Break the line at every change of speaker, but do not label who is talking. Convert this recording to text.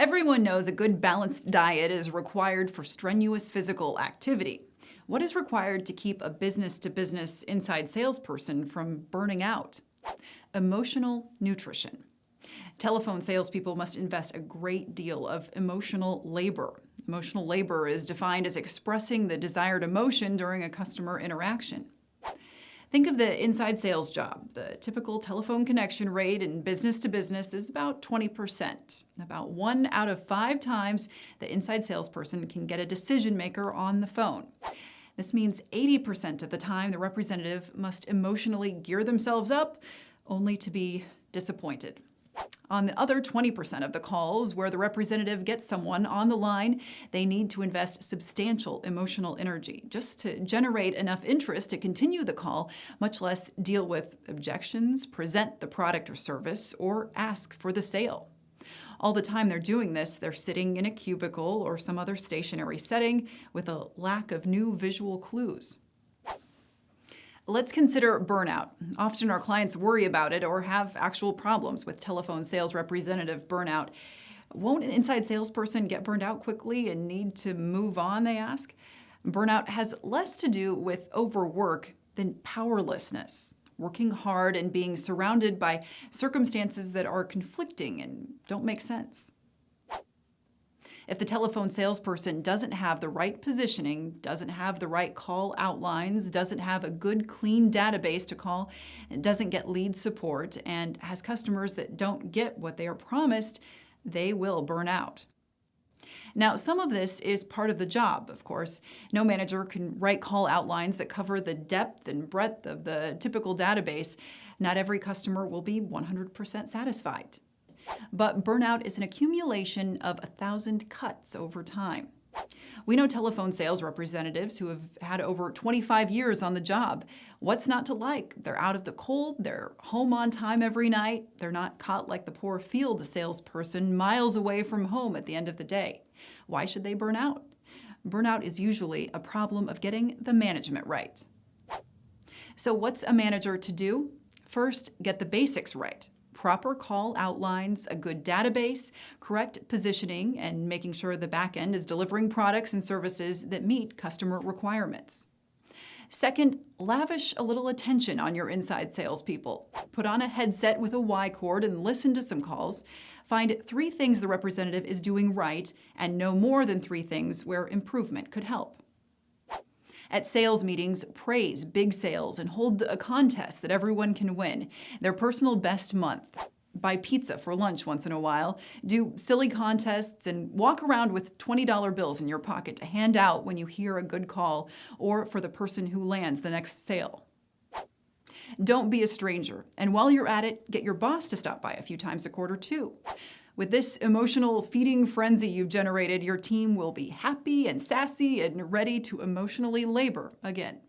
Everyone knows a good balanced diet is required for strenuous physical activity. What is required to keep a business-to-business inside salesperson from burning out? Emotional nutrition. Telephone salespeople must invest a great deal of emotional labor. Emotional labor is defined as expressing the desired emotion during a customer interaction. Think of the inside sales job. The typical telephone connection rate in business to business is about 20%. About 1 out of 5 times the inside salesperson can get a decision maker on the phone. This means 80% of the time the representative must emotionally gear themselves up only to be disappointed. On the other 20% of the calls where the representative gets someone on the line, they need to invest substantial emotional energy just to generate enough interest to continue the call, much less deal with objections, present the product or service, or ask for the sale. All the time they're doing this, they're sitting in a cubicle or some other stationary setting with a lack of new visual clues. Let's consider burnout. Often our clients worry about it or have actual problems with telephone sales representative burnout. Won't an inside salesperson get burned out quickly and need to move on, they ask? Burnout has less to do with overwork than powerlessness. Working hard and being surrounded by circumstances that are conflicting and don't make sense. If the telephone salesperson doesn't have the right positioning, doesn't have the right call outlines, doesn't have a good, clean database to call, doesn't get lead support, and has customers that don't get what they are promised, they will burn out. Now, some of this is part of the job, of course. No manager can write call outlines that cover the depth and breadth of the typical database. Not every customer will be 100% satisfied. But burnout is an accumulation of 1,000 cuts over time. We know telephone sales representatives who have had over 25 years on the job. What's not to like? They're out of the cold, they're home on time every night, they're not caught like the poor field salesperson miles away from home at the end of the day. Why should they burn out? Burnout is usually a problem of getting the management right. So what's a manager to do? First, get the basics right. Proper call outlines, a good database, correct positioning, and making sure the back end is delivering products and services that meet customer requirements. Second, lavish a little attention on your inside salespeople. Put on a headset with a Y cord and listen to some calls. Find 3 things the representative is doing right and no more than 3 things where improvement could help. At sales meetings, praise big sales and hold a contest that everyone can win. Their personal best month. Buy pizza for lunch once in a while. Do silly contests and walk around with $20 bills in your pocket to hand out when you hear a good call or for the person who lands the next sale. Don't be a stranger. And while you're at it, get your boss to stop by a few times a quarter too. With this emotional feeding frenzy you've generated, your team will be happy and sassy and ready to emotionally labor again.